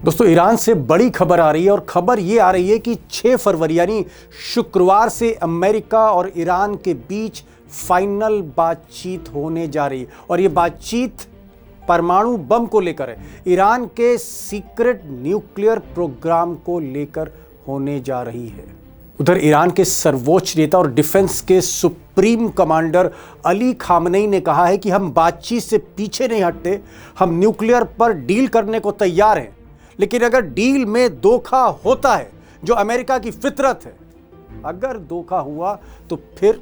दोस्तों, ईरान से बड़ी खबर आ रही है और खबर ये आ रही है कि 6 फरवरी यानी शुक्रवार से अमेरिका और ईरान के बीच फाइनल बातचीत होने जा रही है। और ये बातचीत परमाणु बम को लेकर है, ईरान के सीक्रेट न्यूक्लियर प्रोग्राम को लेकर होने जा रही है। उधर ईरान के सर्वोच्च नेता और डिफेंस के सुप्रीम कमांडर अली खामनेई ने कहा है कि हम बातचीत से पीछे नहीं हटते, हम न्यूक्लियर पर डील करने को तैयार हैं, लेकिन अगर डील में धोखा होता है, जो अमेरिका की फितरत है, अगर धोखा हुआ तो फिर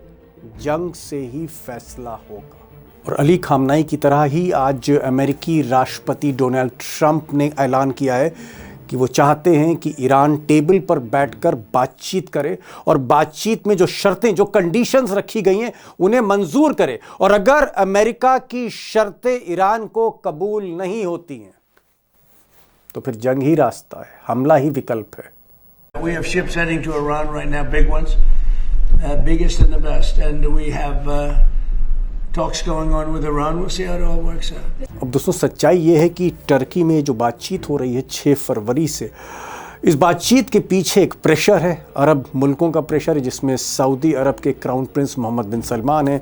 जंग से ही फैसला होगा। और अली खामनेई की तरह ही आज अमेरिकी राष्ट्रपति डोनाल्ड ट्रंप ने ऐलान किया है कि वो चाहते हैं कि ईरान टेबल पर बैठकर बातचीत करे और बातचीत में जो शर्तें, जो कंडीशंस रखी गई हैं, उन्हें मंजूर करे। और अगर अमेरिका की शर्तें ईरान को कबूल नहीं होती हैं तो फिर जंग ही रास्ता है, हमला ही विकल्प है। We have ships heading to Iran right now, big ones, biggest and the best, and we have talks going on with Iran. We'll see how it all works out. अब दोस्तों, सच्चाई ये है कि टर्की में जो बातचीत हो रही है 6 फरवरी से, इस बातचीत के पीछे एक प्रेशर है, अरब मुल्कों का प्रेशर है, जिसमें सऊदी अरब के क्राउन प्रिंस मोहम्मद बिन सलमान है,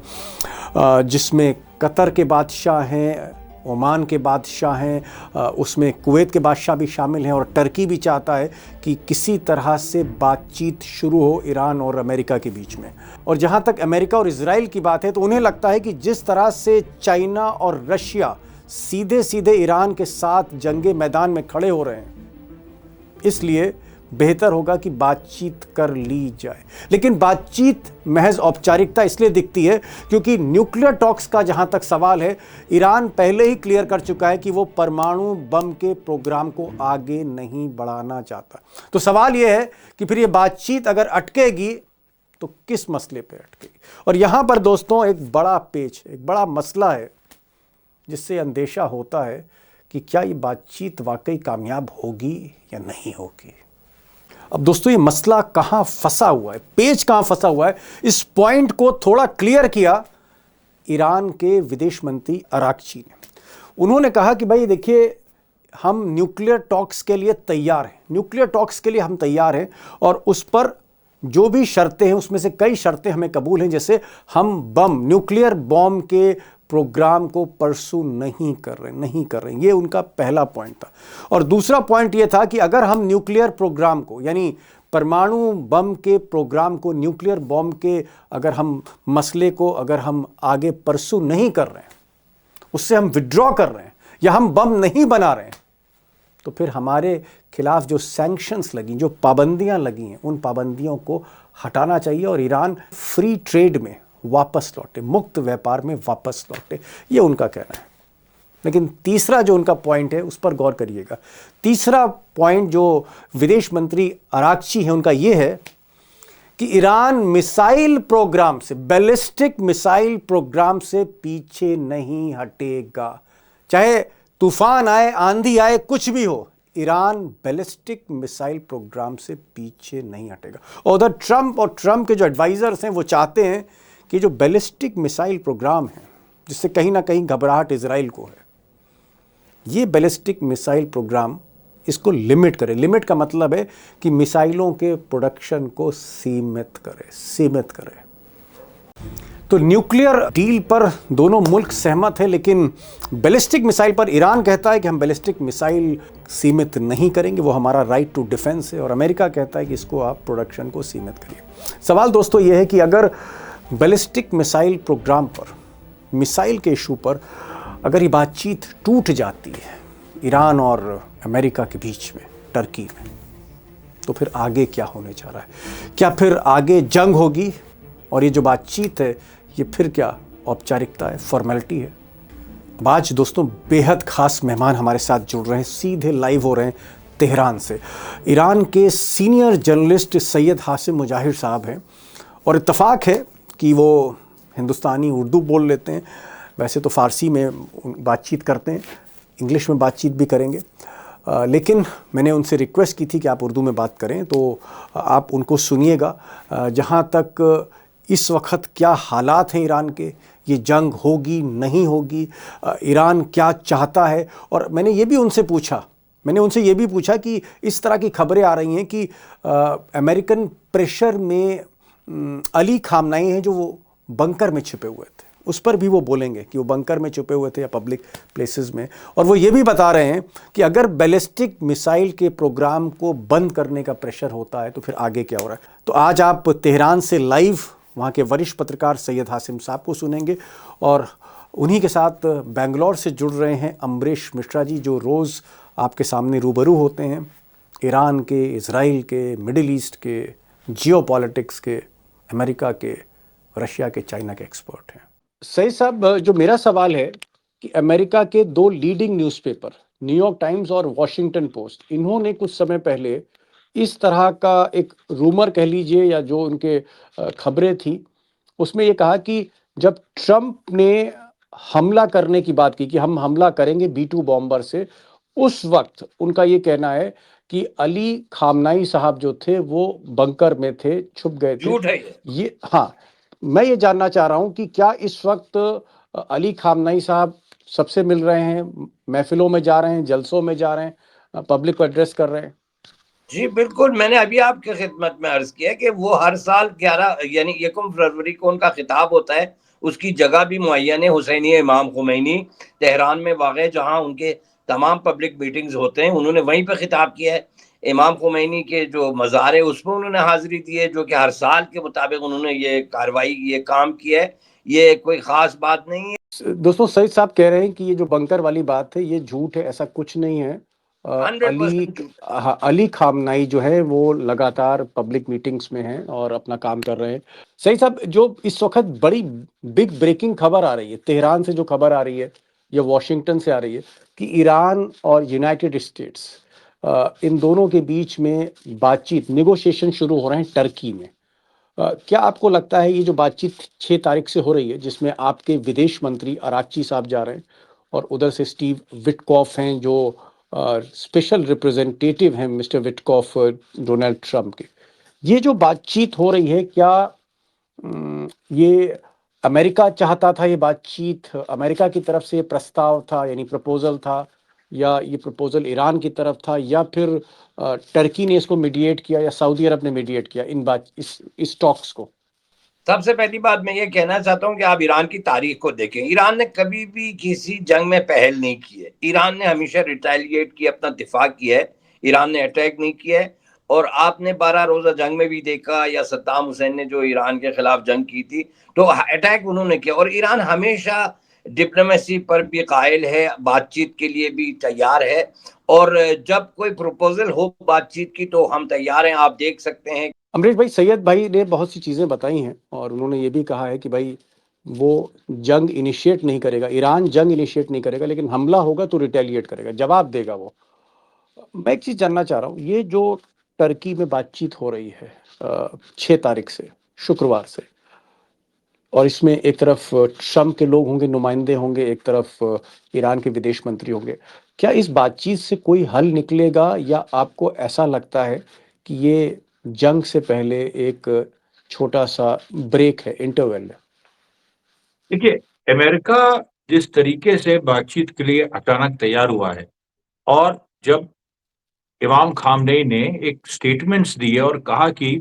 जिसमें कतर के बादशाह हैं, ओमान के बादशाह हैं, उसमें कुवैत के बादशाह भी शामिल हैं। और टर्की भी चाहता है कि किसी तरह से बातचीत शुरू हो ईरान और अमेरिका के बीच में। और जहां तक अमेरिका और इजराइल की बात है तो उन्हें लगता है कि जिस तरह से चाइना और रशिया सीधे सीधे ईरान के साथ जंगे मैदान में खड़े हो रहे हैं, इसलिए बेहतर होगा कि बातचीत कर ली जाए। लेकिन बातचीत महज औपचारिकता इसलिए दिखती है क्योंकि न्यूक्लियर टॉक्स का जहां तक सवाल है, ईरान पहले ही क्लियर कर चुका है कि वो परमाणु बम के प्रोग्राम को आगे नहीं बढ़ाना चाहता। तो सवाल यह है कि फिर ये बातचीत अगर अटकेगी तो किस मसले पे अटकेगी। और यहां पर दोस्तों एक बड़ा पेच, एक बड़ा मसला है, जिससे अंदेशा होता है कि क्या ये बातचीत वाकई कामयाब होगी या नहीं होगी। अब दोस्तों, ये मसला कहां फंसा हुआ है, पेच कहां फंसा हुआ है, इस पॉइंट को थोड़ा क्लियर किया ईरान के विदेश मंत्री अराक्ची ने। उन्होंने कहा कि भाई देखिए, हम न्यूक्लियर टॉक्स के लिए तैयार हैं, न्यूक्लियर टॉक्स के लिए हम तैयार हैं, और उस पर जो भी शर्तें हैं उसमें से कई शर्तें हमें कबूल हैं, जैसे हम न्यूक्लियर बॉम्ब के प्रोग्राम को परसू नहीं कर रहे। ये उनका पहला पॉइंट था। और दूसरा पॉइंट ये था कि अगर हम न्यूक्लियर प्रोग्राम को, यानी परमाणु बम के प्रोग्राम को, न्यूक्लियर बॉम्ब के अगर हम मसले को अगर हम आगे परसू नहीं कर रहे हैं, उससे हम विड्रॉ कर रहे हैं या हम बम नहीं बना रहे हैं, तो फिर हमारे खिलाफ जो सैंक्शंस लगी, जो पाबंदियां लगी हैं, उन पाबंदियों को हटाना चाहिए और ईरान फ्री ट्रेड में वापस लौटे, मुक्त व्यापार में वापस लौटे, ये उनका कहना है। लेकिन तीसरा जो उनका पॉइंट है उस पर गौर करिएगा। तीसरा पॉइंट जो विदेश मंत्री अराक्ची है उनका ये है कि ईरान मिसाइल प्रोग्राम से, बैलिस्टिक मिसाइल प्रोग्राम से पीछे नहीं हटेगा। चाहे तूफान आए, आंधी आए, कुछ भी हो, ईरान बैलिस्टिक मिसाइल प्रोग्राम से पीछे नहीं हटेगा। और उधर ट्रंप के जो एडवाइजर्स हैं वो चाहते हैं कि जो बैलिस्टिक मिसाइल प्रोग्राम है, जिससे कहीं ना कहीं घबराहट इजराइल को है, ये बैलिस्टिक मिसाइल प्रोग्राम इसको लिमिट करे। लिमिट का मतलब है कि मिसाइलों के प्रोडक्शन को सीमित करे। तो न्यूक्लियर डील पर दोनों मुल्क सहमत है, लेकिन बैलिस्टिक मिसाइल पर ईरान कहता है कि हम बैलिस्टिक मिसाइल सीमित नहीं करेंगे, वो हमारा राइट टू डिफेंस है। और अमेरिका कहता है कि इसको आप प्रोडक्शन को सीमित करिए। सवाल दोस्तों ये है कि अगर बैलिस्टिक मिसाइल प्रोग्राम पर, मिसाइल के इशू पर अगर ये बातचीत टूट जाती है ईरान और अमेरिका के बीच में, टर्की में, तो फिर आगे क्या होने जा रहा है? क्या फिर आगे जंग होगी और ये जो बातचीत है ये फिर क्या औपचारिकता है, फॉर्मेलिटी है? अब आज दोस्तों बेहद खास मेहमान हमारे साथ जुड़ रहे हैं, सीधे लाइव हो रहे हैं तेहरान से। ईरान के सीनियर जर्नलिस्ट सैयद हासिम मुजाहिर साहब हैं, और इत्तफाक है कि वो हिंदुस्तानी, उर्दू बोल लेते हैं। वैसे तो फ़ारसी में बातचीत करते हैं, इंग्लिश में बातचीत भी करेंगे, लेकिन मैंने उनसे रिक्वेस्ट की थी कि आप उर्दू में बात करें, तो आप उनको सुनिएगा। जहाँ तक इस वक्त क्या हालात हैं ईरान के, ये जंग होगी नहीं होगी, ईरान क्या चाहता है। और मैंने ये भी उनसे पूछा, मैंने उनसे ये भी पूछा कि इस तरह की खबरें आ रही हैं कि अमेरिकन प्रेशर में अली खामनाई हैं जो वो बंकर में छिपे हुए थे, उस पर भी वो बोलेंगे कि वो बंकर में छुपे हुए थे या पब्लिक प्लेसेस में। और वो ये भी बता रहे हैं कि अगर बैलिस्टिक मिसाइल के प्रोग्राम को बंद करने का प्रेशर होता है तो फिर आगे क्या हो रहा है। तो आज आप तेहरान से लाइव वहाँ के वरिष्ठ पत्रकार सैयद हासिम साहब को सुनेंगे, और उन्हीं के साथ बेंगलोर से जुड़ रहे हैं अमरीश मिश्रा जी, जो रोज़ आपके सामने रूबरू होते हैं, ईरान के, इजराइल के, मिडिल ईस्ट के, जियोपॉलिटिक्स के, अमेरिका के, रशिया के, चाइना के एक्सपर्ट हैं। सही साहब, जो मेरा सवाल है कि अमेरिका के दो लीडिंग न्यूज़पेपर न्यूयॉर्क टाइम्स और वॉशिंगटन पोस्ट, इन्होंने कुछ समय पहले इस तरह का एक रूमर कह लीजिए या जो उनके खबरें थी, उसमें ये कहा कि जब ट्रंप ने हमला करने की बात की कि हम हमला करेंगे B-2 बॉम्बर से, उस वक्त उनका ये कहना है कि अली खामनाई साहब जो थे वो बंकर में थे, छुप गए थे। झूठ है ये हाँ, मैं ये जानना चाह रहा हूं कि क्या इस वक्त अली खामनाई साहब सबसे मिल रहे हैं, महफिलों में जा रहे हैं, जलसों में जा रहे हैं, पब्लिक को एड्रेस कर रहे हैं? जी बिल्कुल, मैंने अभी आपके खिदमत में अर्ज किया कि वो हर साल 11 यानी 1 फरवरी को उनका खिताब होता है। उसकी जगह भी मुअय्यन है, हुसैनी इमाम खुमैनी तेहरान में वाक़, जहां उनके तमाम पब्लिक मीटिंग्स होते हैं, उन्होंने वहीं पे खिताब किया है। इमाम खुमैनी के जो मज़ार है उसमें उन्होंने हाजिरी दी है, जो कि हर साल के मुताबिक उन्होंने ये कार्रवाई, ये काम किया है। ये कोई ख़ास बात नहीं है। दोस्तों, सईद साहब कह रहे हैं कि ये जो बंकर वाली बात है ये झूठ है, ऐसा कुछ नहीं है। 100% झूठ। अली खामनाई जो है वो लगातार पब्लिक मीटिंग्स में हैं और अपना काम कर रहे हैं। सही साहब, जो इस वक्त बड़ी बिग ब्रेकिंग खबर आ रही है, तेहरान से जो खबर आ रही है या वॉशिंगटन से आ रही है कि ईरान और यूनाइटेड स्टेट्स, इन दोनों के बीच में बातचीत, नेगोशिएशन शुरू हो रहे हैं टर्की में। क्या आपको लगता है ये जो बातचीत 6 तारीख से हो रही है, जिसमें आपके विदेश मंत्री अराक्ची साहब जा रहे हैं और उधर से स्टीव विटकॉफ हैं जो स्पेशल रिप्रेजेंटेटिव हैं मिस्टर विटकॉफ डोनाल्ड ट्रंप के, ये जो बातचीत हो रही है, क्या ये अमेरिका चाहता था, ये बातचीत अमेरिका की तरफ से ये प्रस्ताव था यानी प्रपोजल था, या ये प्रपोजल ईरान की तरफ था, या फिर टर्की ने इसको मीडिएट किया या सऊदी अरब ने मीडिएट किया इस टॉक्स को? सबसे पहली बात मैं ये कहना चाहता हूं कि आप ईरान की तारीख को देखें। ईरान ने कभी भी किसी जंग में पहल नहीं की है। ईरान ने हमेशा रिटेलिएट किया, अपना दिफा किया है। ईरान ने अटैक नहीं किया है। और आपने 12 रोजा जंग में भी देखा, या सद्दाम हुसैन ने जो ईरान के खिलाफ जंग की थी तो अटैक उन्होंने किया। और ईरान हमेशा डिप्लोमेसी पर भी कायल है, बातचीत के लिए भी तैयार है। और जब कोई प्रपोजल हो बातचीत की तो हम तैयार हैं। आप देख सकते हैं अमरीश भाई, सैयद भाई ने बहुत सी चीज़ें बताई हैं और उन्होंने ये भी कहा है कि भाई वो जंग इनिशिएट नहीं करेगा, ईरान जंग इनिशिएट नहीं करेगा, लेकिन हमला होगा तो रिटेलिएट करेगा, जवाब देगा वो। मैं एक चीज़ जानना चाह रहा हूँ, ये जो टर्की में बातचीत हो रही है 6 तारीख से, शुक्रवार से, और इसमें एक तरफ ट्रम्प के लोग होंगे, नुमाइंदे होंगे, एक तरफ ईरान के विदेश मंत्री होंगे, क्या इस बातचीत से कोई हल निकलेगा, या आपको ऐसा लगता है कि ये जंग से पहले एक छोटा सा ब्रेक है, इंटरवल है? देखिए, अमेरिका जिस तरीके से बातचीत के लिए अचानक तैयार हुआ है, और जब इमाम खामनेई ने एक स्टेटमेंट्स दिए और कहा कि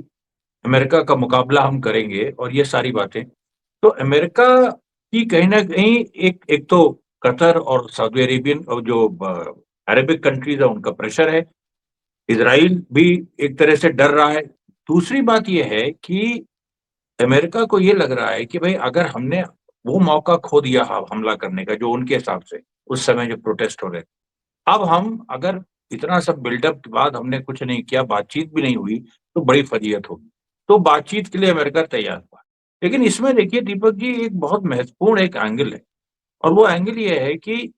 अमेरिका का मुकाबला हम करेंगे और ये सारी बातें, तो अमेरिका की कहीं ना कहीं एक तो कतर और सऊदी अरेबियन और जो अरेबिक कंट्रीज है उनका प्रेशर है। इजराइल भी एक तरह से डर रहा है। दूसरी बात यह है कि अमेरिका को ये लग रहा है कि भाई अगर हमने वो मौका खो दिया हमला करने का, जो उनके हिसाब से उस समय जो प्रोटेस्ट हो रहे, अब हम अगर इतना सब बिल्डअप के बाद हमने कुछ नहीं किया, बातचीत भी नहीं हुई, तो बड़ी फजीयत होगी। तो बातचीत के लिए अमेरिका तैयार हुआ। लेकिन इसमें देखिए दीपक जी, एक बहुत महत्वपूर्ण एक एंगल है, और वो एंगल ये है कि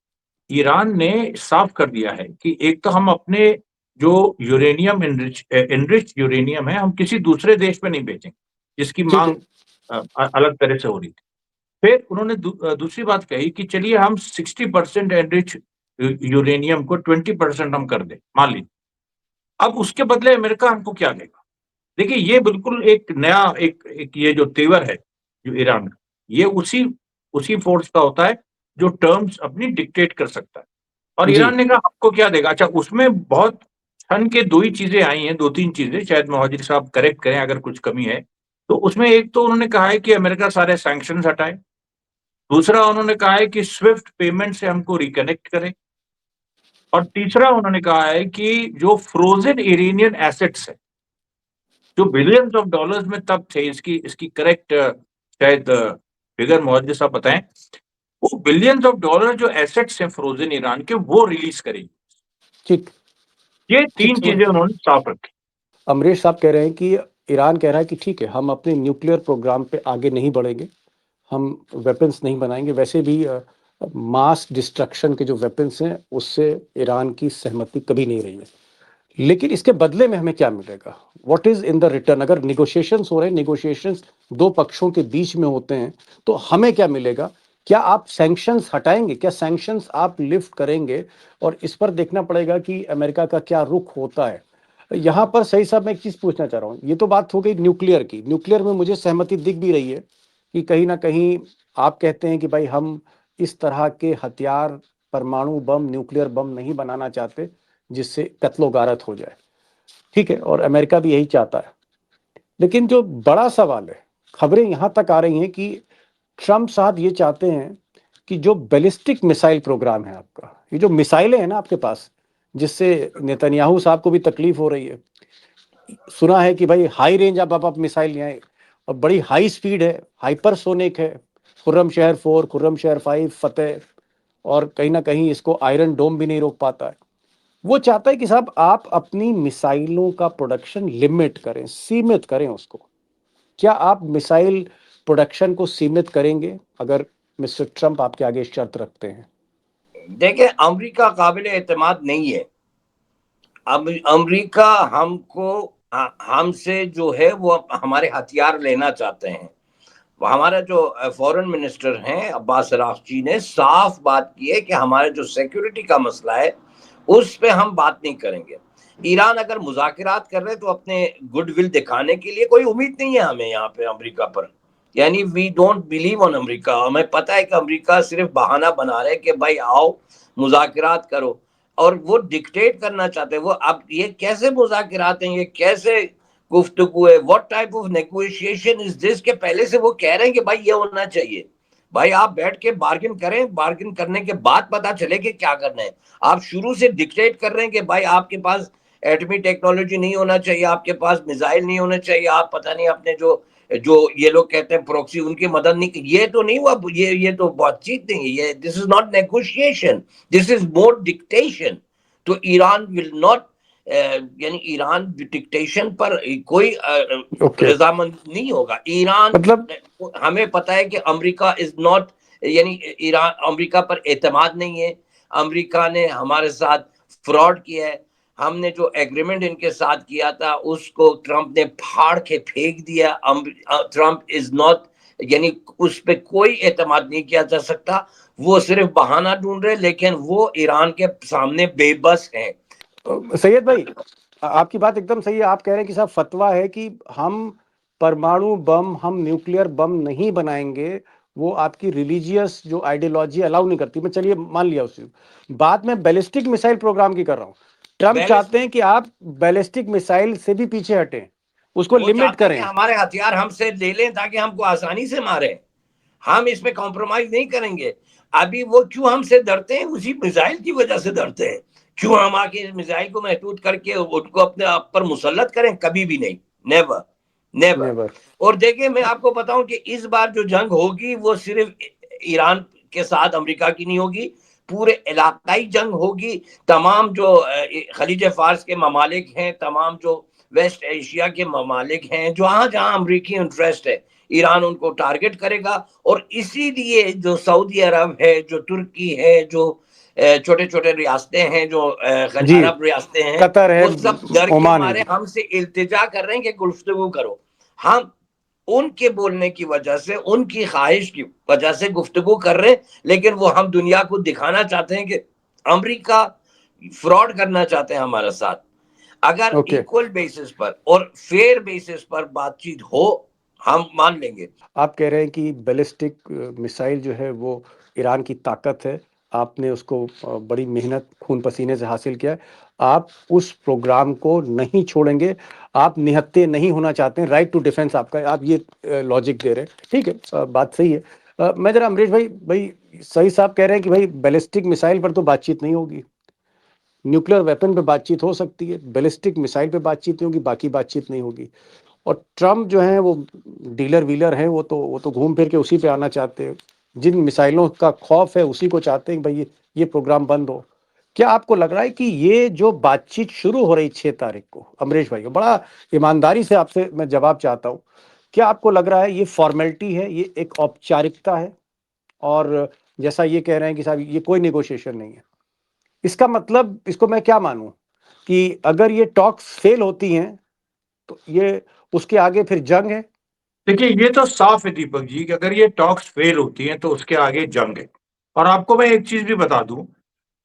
ईरान ने साफ कर दिया है कि एक तो हम अपने जो यूरेनियम एनरिच यूरेनियम है, हम किसी दूसरे देश में नहीं बेचेंगे, जिसकी मांग अलग तरह से हो रही थी। फिर उन्होंने दूसरी बात कही कि चलिए हम 60% एनरिच यूरेनियम को 20% हम कर दें, मान लीजिए। अब उसके बदले अमेरिका हमको क्या देगा? देखिए, ये बिल्कुल एक नया एक ये जो तेवर है जो ईरान का, ये उसी फोर्स का होता है जो टर्म्स अपनी डिक्टेट कर सकता है। और जी। ईरान ने कहा आपको क्या देगा। अच्छा, उसमें बहुत क्षण के 2 ही चीजें आई हैं, 2-3 चीजें, शायद मोहज्जिर साहब करेक्ट करें अगर कुछ कमी है। तो उसमें एक तो उन्होंने कहा है कि अमेरिका सारे सैंक्शंस हटाए। दूसरा उन्होंने कहा है कि स्विफ्ट पेमेंट से हमको रिकनेक्ट करे। और तीसरा उन्होंने कहा है कि जो फ्रोजन इरानियन एसेट्स हैं, जो बिलियंस ऑफ डॉलर्स में तब थे, इसकी करेक्ट शायद फिगर मोहज्जिर साहब बताएं, वो बिलियंस ऑफ डॉलर जो एसेट्स हैं फ्रोजन ईरान के, वो रिलीज करेंगे। ठीक ये ठीक 3 समझ। चीजें उन्होंने साफ रखी। अमरीश साहब कह रहे हैं कि ईरान कह रहा है कि ठीक है, हम अपने न्यूक्लियर प्रोग्राम पे आगे नहीं बढ़ेंगे, हम वेपन्स नहीं बनाएंगे। वैसे भी मास डिस्ट्रक्शन के जो वेपन्स हैं उससे ईरान की सहमति कभी नहीं रही है। लेकिन इसके बदले में हमें क्या मिलेगा? What is in the return? अगर निगोशिएशंस हो रहे हैं, निगोशिएशंस दो पक्षों के बीच में होते हैं, तो हमें क्या मिलेगा? क्या आप सैंक्शंस हटाएंगे? क्या सैंक्शंस आप लिफ्ट करेंगे? और इस पर देखना पड़ेगा कि अमेरिका का क्या रुख होता है। यहाँ पर सही साहब मैं एक चीज पूछना चाह रहा हूँ। ये तो बात हो गई न्यूक्लियर की। न्यूक्लियर में मुझे सहमति दिख भी रही है कि कहीं ना कहीं आप कहते हैं कि भाई हम इस तरह के हथियार, परमाणु बम, न्यूक्लियर बम नहीं बनाना चाहते जिससे कत्लो गारत हो जाए। ठीक है, और अमेरिका भी यही चाहता है। लेकिन जो बड़ा सवाल है, खबरें यहां तक आ रही हैं कि ट्रंप साहब ये चाहते हैं कि जो बैलिस्टिक मिसाइल प्रोग्राम है आपका, ये जो मिसाइलें हैं ना आपके पास, जिससे नेतन्याहू साहब को भी तकलीफ हो रही है। सुना है कि भाई हाई रेंज आप मिसाइल ले आए और बड़ी हाई स्पीड है, हाइपरसोनिक है। खुर्रमशहर 4, खुर्रमशहर 5, फतेह, और कहीं ना कहीं इसको आयरन डोम भी नहीं रोक पाता है। वो चाहता है कि साहब आप अपनी मिसाइलों का प्रोडक्शन लिमिट करें, सीमित करें उसको। क्या आप मिसाइल प्रोडक्शन को सीमित करेंगे अगर मिस्टर ट्रंप आपके आगे शर्त रखते हैं? देखिए, अमेरिका काबिले एतमाद नहीं है। अब अमेरिका हमसे जो है वो हमारे हथियार लेना चाहते हैं। हमारा जो फॉरेन मिनिस्टर हैं अब्बास अरागची ने साफ बात की है कि हमारे जो सिक्योरिटी का मसला है उस पे हम बात नहीं करेंगे। ईरान अगर मुज़ाकरात कर रहे तो अपने गुडविल दिखाने के लिए, कोई उम्मीद नहीं है हमें यहाँ पे अमेरिका पर। यानी we don't believe on America. हमें पता है कि अमेरिका सिर्फ बहाना बना रहे कि भाई आओ मुज़ाकरात करो, और वो डिक्टेट करना चाहते हैं। वो अब ये कैसे मुज़ाकरात हैं, ये कैसे गुफ्तगू है, what type of negotiation is this, के पहले से वो कह रहे हैं कि भाई ये होना चाहिए। भाई आप बैठ के बार्गेन करें, बार्गेन करने के बाद पता चले कि क्या करना है। आप शुरू से डिक्टेट कर रहे हैं कि भाई आपके पास एटमी टेक्नोलॉजी नहीं होना चाहिए, आपके पास मिसाइल नहीं होना चाहिए, आप पता नहीं अपने जो जो ये लोग कहते हैं प्रोक्सी, उनकी मदद नहीं। ये तो नहीं हुआ, ये तो बातचीत नहीं है, ये this is not negotiation, this is more dictation. तो ईरान विल नॉट, यानी ईरान डिक्टेशन पर कोई ओके, रजामंद नहीं होगा। ईरान, मतलब हमें पता है कि अमेरिका इज नॉट, यानी ईरान, अमेरिका पर एतमाद नहीं है। अमेरिका ने हमारे साथ फ्रॉड किया है। हमने जो एग्रीमेंट इनके साथ किया था उसको ट्रंप ने फाड़ के फेंक दिया। ट्रंप इज नॉट, यानी उस पर कोई एतमाद नहीं किया जा सकता। वो सिर्फ बहाना ढूंढ रहे, लेकिन वो ईरान के सामने बेबस हैं। सैयद भाई, आपकी बात एकदम सही है। आप कह रहे हैं कि साहब फतवा है कि हम परमाणु बम, हम न्यूक्लियर बम नहीं बनाएंगे। वो आपकी रिलीजियस जो आइडियोलॉजी अलाउ नहीं करती। मैं चलिए मान लिया उस बात में बैलिस्टिक मिसाइल प्रोग्राम की कर रहा हूँ। ट्रंप चाहते हैं कि आप बैलिस्टिक मिसाइल से भी पीछे हटें, उसको वो लिमिट चाहते हैं कि करें। हमारे हथियार हमसे ले लें ताकि हमको आसानी से मारें। हम इसमें कॉम्प्रोमाइज नहीं करेंगे। अभी वो क्यों हमसे डरते हैं? उसी मिसाइल की वजह से डरते हैं। क्यों हम आके इस मिसाइल को महदूद करके उनको अपने आप पर मुसल्लत करें? कभी भी नहीं, नेवर, नेवर। नेवर। और देखिए, मैं आपको बताऊं कि इस बार जो जंग होगी वो सिर्फ ईरान के साथ अमेरिका की नहीं होगी, पूरे इलाकाई जंग होगी। तमाम जो खलीज फार्स के ममालिक हैं, तमाम जो वेस्ट एशिया के ममालिक हैं, जहां जहां अमरीकी इंटरेस्ट है, ईरान उनको टारगेट करेगा। और इसीलिए जो सऊदी अरब है, जो तुर्की है, जो छोटे छोटे रियासतें हैं, जो जी, अरब रियासतें हैं, कतर है, वो सब डर के ओमान है मारे जी। हमसे इल्तिजा कर रहे हैं कि गुफ्तगू करो। हम उनके बोलने की वजह से, उनकी ख्वाहिश की वजह से गुफ्तगू कर रहे हैं, लेकिन वो हम दुनिया को दिखाना चाहते हैं कि अमेरिका फ्रॉड करना चाहते हैं हमारे साथ। अगर ओके, इक्वल बेसिस पर और फेयर बेसिस पर बातचीत हो, हम मान लेंगे। आप कह रहे हैं कि बैलिस्टिक मिसाइल जो है वो ईरान की ताकत है, आपने उसको बड़ी मेहनत खून पसीने से हासिल किया है, आप उस प्रोग्राम को नहीं छोड़ेंगे, आप निहत्थे नहीं होना चाहते हैं, राइट टू डिफेंस आपका है, आप ये लॉजिक दे रहे हैं, ठीक है, बात सही है। मैं जरा अमरीश भाई भाई सही साहब कह रहे हैं कि भाई बैलिस्टिक मिसाइल पर तो बातचीत नहीं होगी, न्यूक्लियर वेपन पे बातचीत हो सकती है, बैलिस्टिक मिसाइल पे बातचीत नहीं होगी, बाकी बातचीत नहीं होगी। और ट्रम्प जो है वो डीलर व्हीलर है, वो तो घूम फिर के उसी पे आना चाहते हैं, जिन मिसाइलों का खौफ है उसी को चाहते हैं कि भाई ये प्रोग्राम बंद हो। क्या आपको लग रहा है कि ये जो बातचीत शुरू हो रही 6 तारीख को, अमरीश भाई बड़ा ईमानदारी से आपसे मैं जवाब चाहता हूँ, क्या आपको लग रहा है ये फॉर्मेलिटी है, ये एक औपचारिकता है, और जैसा ये कह रहे हैं कि साहब ये कोई नेगोशिएशन नहीं है, इसका मतलब इसको मैं क्या मानूं कि अगर ये टॉक्स फेल होती हैं तो ये उसके आगे फिर जंग है? देखिए, ये तो साफ है दीपक जी कि अगर ये टॉक्स फेल होती हैं तो उसके आगे जंग है। और आपको मैं एक चीज भी बता दूं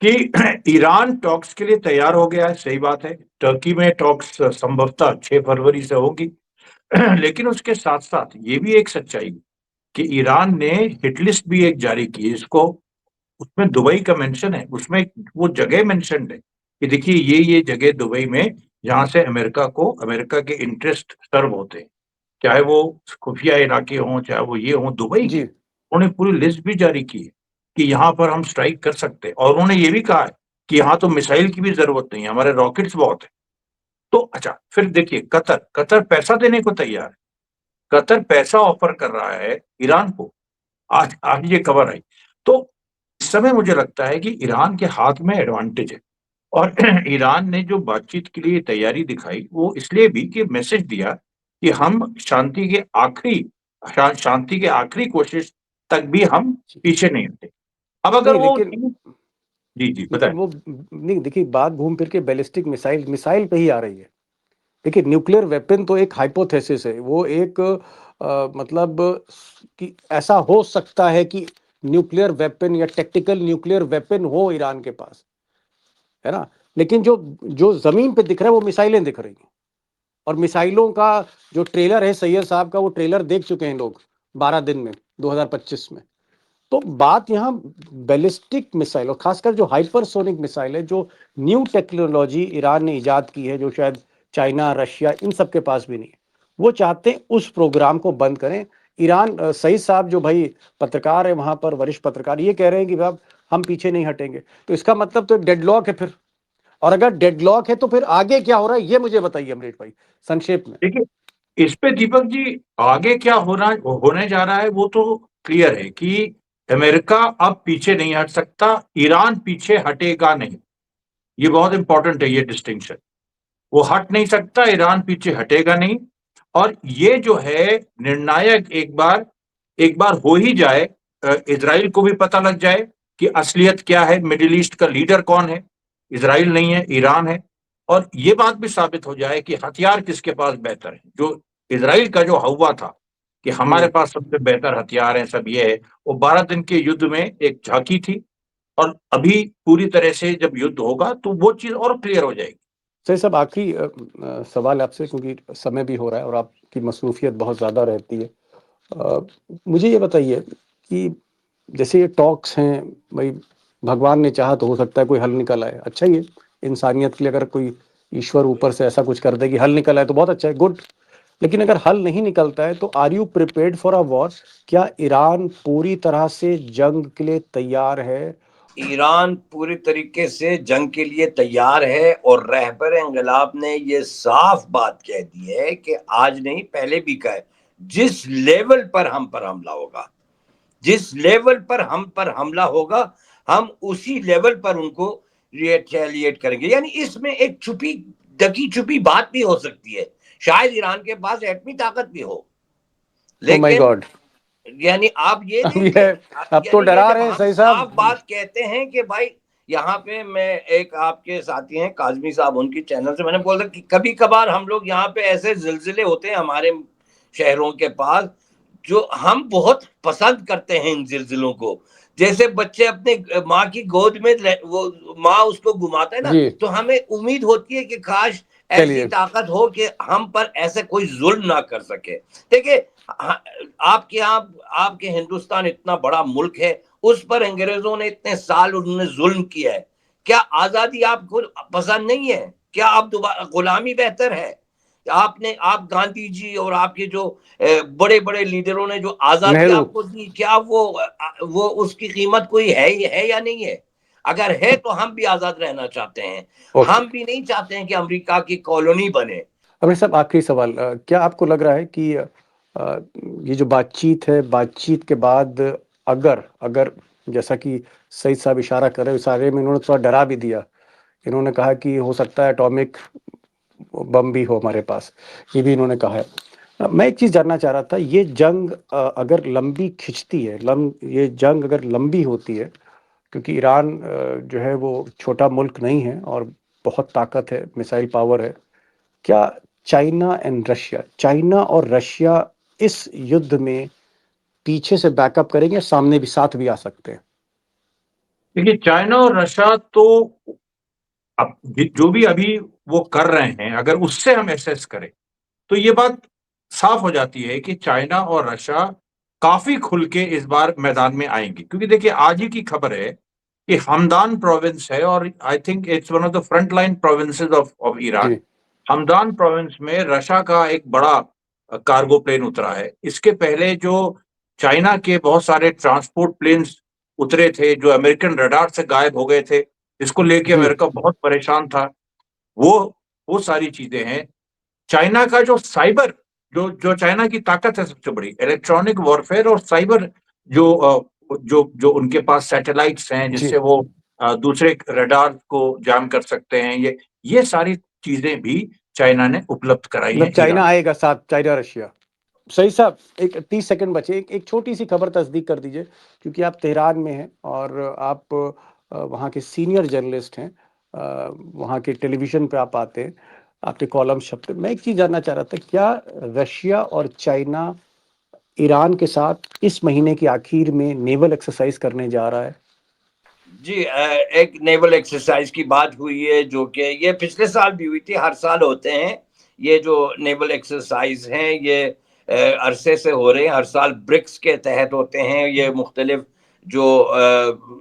कि ईरान टॉक्स के लिए तैयार हो गया है, सही बात है। टर्की में टॉक्स संभवतः 6 फरवरी से होगी। लेकिन उसके साथ साथ ये भी एक सच्चाई कि ईरान ने हिट लिस्ट भी एक जारी की है इसको। उसमें दुबई का मेंशन है, उसमें वो जगह मेंशन्ड है कि देखिए ये जगह दुबई में जहां से अमेरिका के इंटरेस्ट सर्व होते हैं, चाहे वो खुफिया इलाके हों, चाहे वो ये हों दुबई के। जी। उन्होंने पूरी लिस्ट भी जारी की है कि यहाँ पर हम स्ट्राइक कर सकते हैं, और उन्होंने ये भी कहा है कि यहाँ तो मिसाइल की भी जरूरत नहीं है, हमारे रॉकेट्स बहुत है। तो अच्छा, फिर देखिए कतर कतर पैसा देने को तैयार है। कतर पैसा ऑफर कर रहा है ईरान को। आज आज ये खबर आई। तो इस समय मुझे लगता है कि ईरान के हाथ में एडवांटेज है। और ईरान ने जो बातचीत के लिए तैयारी दिखाई वो इसलिए भी कि मैसेज दिया कि हम शांति के आखिरी कोशिश तक भी हम पीछे नहीं हटे। अब अगर नहीं वो लेकिन जी जी लेकिन बताएं। वो नहीं, देखिए बात घूम फिर के बैलिस्टिक मिसाइल मिसाइल पे ही आ रही है। देखिए न्यूक्लियर वेपन तो एक हाइपोथेसिस है, वो एक मतलब कि ऐसा हो सकता है कि न्यूक्लियर वेपन या टैक्टिकल न्यूक्लियर वेपन हो ईरान के पास, है ना, लेकिन जो जो जमीन पे दिख रहा है वो मिसाइलें दिख रही हैं, और मिसाइलों का जो ट्रेलर है सैयद साहब का, वो ट्रेलर देख चुके हैं लोग 12 दिन में, 2025 में। तो बात यहाँ बैलिस्टिक मिसाइल और खासकर जो हाइपरसोनिक मिसाइल है, जो न्यू टेक्नोलॉजी ईरान ने इजाद की है, जो शायद चाइना रशिया इन सब के पास भी नहीं है, वो चाहते हैं उस प्रोग्राम को बंद करें। ईरान सईद साहब जो भाई पत्रकार है वहां पर, वरिष्ठ पत्रकार, ये कह रहे हैं कि भाई हम पीछे नहीं हटेंगे, तो इसका मतलब तो डेडलॉक है फिर। और अगर डेडलॉक है तो फिर आगे क्या हो रहा है, ये मुझे बताइए अमरीश भाई संक्षेप में। देखिए, इस पे दीपक जी आगे क्या होने जा रहा है वो तो क्लियर है कि अमेरिका अब पीछे नहीं हट सकता, ईरान पीछे हटेगा नहीं। ये बहुत इंपॉर्टेंट है ये डिस्टिंक्शन। वो हट नहीं सकता, ईरान पीछे हटेगा नहीं। और ये जो है निर्णायक एक बार हो ही जाए, इजराइल को भी पता लग जाए कि असलियत क्या है, मिडिल ईस्ट का लीडर कौन है, इजराइल नहीं है, ईरान है। और ये बात भी साबित हो जाए कि हथियार किसके पास बेहतर है। जो इजराइल का जो हवा था कि हमारे पास सबसे बेहतर हथियार हैं, सब ये है, वो 12 दिन के युद्ध में एक झांकी थी। और अभी पूरी तरह से जब युद्ध होगा तो वो चीज और क्लियर हो जाएगी। सही सब आखिरी सवाल आपसे, क्योंकि समय भी हो रहा है और आपकी मसरूफियत बहुत ज़्यादा रहती है। मुझे ये बताइए कि जैसे ये टॉक्स हैं, भाई भगवान ने चाहा तो हो सकता है कोई हल निकल आए, अच्छा ही है इंसानियत के लिए, अगर कोई ईश्वर ऊपर से ऐसा कुछ कर दे कि हल निकल आए तो बहुत अच्छा है, गुड। लेकिन अगर हल नहीं निकलता है तो are you prepared for a war? क्या ईरान पूरी तरह से जंग के लिए तैयार है? ईरान पूरी तरीके से जंग के लिए तैयार है, और रहबर इंकलाब ने ये साफ बात कह दी है कि आज नहीं पहले भी कहा है, जिस लेवल पर हम पर हमला होगा, जिस लेवल पर हम पर हमला होगा, हम उसी लेवल पर उनको रिटेलिएट करेंगे। यानी इसमें एक छुपी ढकी छुपी बात भी हो सकती है, शायद ईरान के पास एटमी ताकत भी हो, ओ माय लेकिन गॉड, यानी आप ये अब ये देखें, अब तो यानी ये डरा जब रहे हैं हम सही साफ साहब। बात कहते हैं कि भाई यहाँ पे, मैं एक आपके साथी हैं काजमी साहब, उनकी चैनल से मैंने बोला कि कभी कभार हम लोग यहाँ पे ऐसे जिलजिले होते हैं हमारे शहरों के पास, जो हम बहुत पसंद करते हैं इन जिलजिलों को, जैसे बच्चे अपने माँ की गोद में वो माँ उसको घुमाता है ना, जी तो हमें उम्मीद होती है कि काश ऐसी चलिए ताकत हो कि हम पर ऐसे कोई जुल्म ना कर सके। देखिए, आपके यहाँ आपके हिंदुस्तान इतना बड़ा मुल्क है, उस पर अंग्रेजों ने इतने साल उन्होंने जुल्म किया है। क्या आजादी आपको पसंद नहीं है? क्या आप दोबारा गुलामी बेहतर है? आप गांधी जी और आपके जो बड़े बड़े लीडरों ने जो आजादी नेहरू आपको दी, क्या वो उसकी कीमत कोई है या नहीं है? अगर है तो हम भी आजाद रहना चाहते हैं। ओके। हम भी नहीं चाहते हैं कि अमेरिका की कॉलोनी बने। अमीर साहब आखिरी सवाल, क्या आपको लग रहा है कि ये जो बातचीत है, बातचीत के बाद अगर अगर जैसा कि सईद साहब इशारा कर रहे हैं, इशारे में इन्होंने थोड़ा डरा भी दिया, इन्होंने कहा कि हो सकता है एटॉमिक बम भी हो हमारे पास, ये भी इन्होंने कहा है। मैं एक चीज़ जानना चाह रहा था, ये जंग अगर लंबी खिंचती है, ये जंग अगर लंबी होती है, क्योंकि ईरान जो है वो छोटा मुल्क नहीं है और बहुत ताकत है, मिसाइल पावर है, क्या चाइना और रशिया इस युद्ध में पीछे से बैकअप करेंगे, सामने भी साथ भी आ सकते हैं? देखिए, चाइना और रशिया तो अब जो भी अभी वो कर रहे हैं, अगर उससे हम एसेस करें तो ये बात साफ हो जाती है कि चाइना और रशिया काफी खुल के इस बार मैदान में आएंगे। क्योंकि देखिए, आज ही की खबर है कि हमदान प्रोविंस है, और I think it's one of the front line provinces of Iran. जी हमदान प्रोविंस में रशिया का एक बड़ा कार्गो प्लेन उतरा है। इसके पहले जो चाइना के बहुत सारे ट्रांसपोर्ट प्लेन्स उतरे थे, जो अमेरिकन रडार से गायब हो गए थे, जिसको लेके जी अमेरिका बहुत परेशान था, वो वो सारी चीजें हैं। चाइना का जो साइबर, जो जो चाइना की ताकत है सबसे बड़ी, इलेक्ट्रॉनिक वॉरफेयर और साइबर, जो उनके पास सैटेलाइट्स हैं जी, जिससे वो दूसरे रडार को जाम कर सकते हैं, ये सारी चीजें भी चाइना ने उपलब्ध कराई मतलब हैं चाइना ईरान। आएगा साथ, चाइना रशिया। सही साहब, एक 30 सेकंड बचे, एक छोटी सी खबर तस्दीक कर दीजिए, क्योंकि आप तेहरान में हैं और आप वहाँ के सीनियर जर्नलिस्ट हैं, वहाँ के टेलीविजन पे आप आते हैं, आपके कॉलम छपते हैं। मैं एक चीज़ जानना चाह रहा था, क्या रशिया और चाइना ईरान के साथ इस महीने की आखिर में नेवल एक्सरसाइज करने जा रहा है? जी, एक नेवल एक्सरसाइज की बात हुई है, जो कि ये पिछले साल भी हुई थी। हर साल होते हैं ये जो नेवल एक्सरसाइज हैं, ये अरसे से हो रहे हैं। हर साल ब्रिक्स के तहत होते हैं ये मुख्तलिफ जो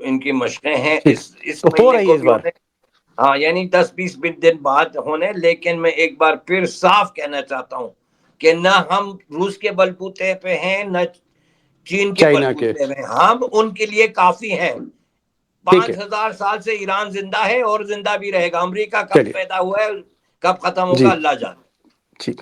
इनकी मशकें हैं। ठीक, इस तो हो महीने रही है को इस भी बार? होने, हाँ, यानी 10-20 दिन बाद होने। लेकिन मैं एक बार फिर साफ कहना चाहता हूँ कि न हम रूस के बलबूते पे हैं, न चीन के चाइना के? बलबूते पे हैं। हम उनके लिए काफी हैं। ठीक पांच है, हजार साल से ईरान जिंदा है और जिंदा भी रहेगा। अमेरिका कब चलिए। पैदा हुआ है, कब खत्म होगा, जी, अल्लाह जाने। ठीक।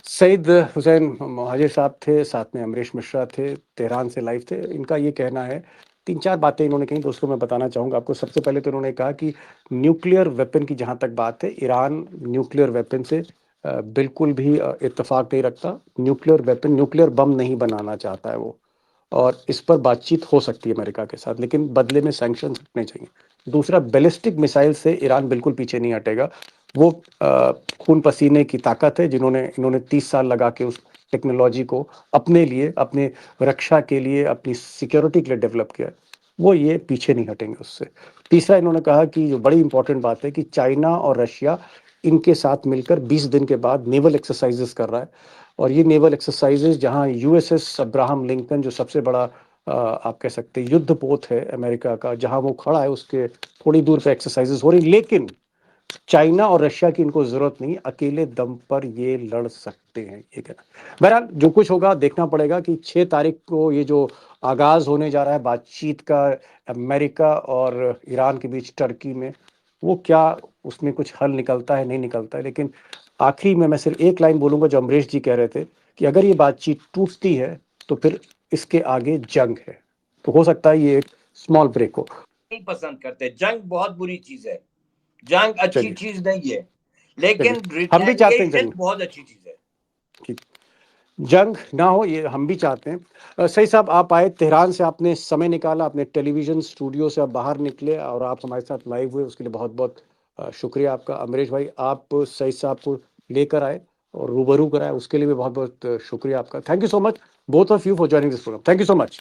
सईद हुसैन महाजिर साहब थे, साथ में अमरीश मिश्रा थे, तेहरान से लाइव थे। इनका ये कहना है, 3-4 बातें इन्होंने कही, दोस्तों मैं बताना चाहूँगा आपको। सबसे पहले तो इन्होंने कहा कि न्यूक्लियर वेपन की जहाँ तक बात है, ईरान न्यूक्लियर वेपन से बिल्कुल भी इत्तेफाक नहीं रखता। न्यूक्लियर वेपन, न्यूक्लियर बम नहीं बनाना चाहता है वो, और इस पर बातचीत हो सकती है अमेरिका के साथ, लेकिन बदले में सैंक्शंस हटने चाहिए। दूसरा, बैलिस्टिक मिसाइल से ईरान बिल्कुल पीछे नहीं हटेगा। वो खून पसीने की ताकत है, जिन्होंने इन्होंने 30 साल लगा के उस टेक्नोलॉजी को अपने लिए, अपने रक्षा के लिए, अपनी सिक्योरिटी के लिए डेवलप किया है। वो ये पीछे नहीं हटेंगे उससे। तीसरा, इन्होंने कहा कि जो बड़ी इंपॉर्टेंट बात है कि चाइना और रशिया इनके साथ मिलकर 20 दिन के बाद नेवल एक्सरसाइजेस कर रहा है, और ये नेवल एक्सरसाइजेज जहां यूएसएस अब्राहम लिंकन, जो सबसे बड़ा आप कह सकते हैं युद्धपोत है अमेरिका का, जहां वो खड़ा है, उसके थोड़ी दूर पे एक्सरसाइजेस हो रही। लेकिन चाइना और रशिया की इनको जरूरत नहीं, अकेले दम पर ये लड़ सकते हैं, ये कहना। बहरहाल जो कुछ होगा देखना पड़ेगा कि 6 तारीख को ये जो आगाज होने जा रहा है बातचीत का, अमेरिका और ईरान के बीच टर्की में, वो क्या, उसमें कुछ हल निकलता है नहीं निकलता है। लेकिन आखिरी में मैं सिर्फ एक लाइन बोलूंगा, जो अमरीश जी कह रहे थे कि अगर ये बातचीत टूटती है तो फिर इसके आगे जंग है, तो हो सकता है ये एक स्मॉल ब्रेक हो। नहीं पसंद करते, जंग बहुत बुरी चीज है, जंग अच्छी चलिए, चीज नहीं है, चलिए, लेकिन हम भी चाहते हैं रिटेलिएशन जंग बहुत अच्छी चीज है। की जंग ना हो, ये हम भी चाहते हैं। सही साहब, आप आए तेहरान से, आपने समय निकाला, अपने टेलीविजन स्टूडियो से आप बाहर निकले और आप हमारे साथ लाइव हुए, उसके लिए बहुत बहुत शुक्रिया आपका। अमरीश भाई, आप सही साहब को लेकर आए और रूबरू कराए, उसके लिए भी बहुत बहुत शुक्रिया आपका। Thank you so much both of you for joining this programme. Thank you so much.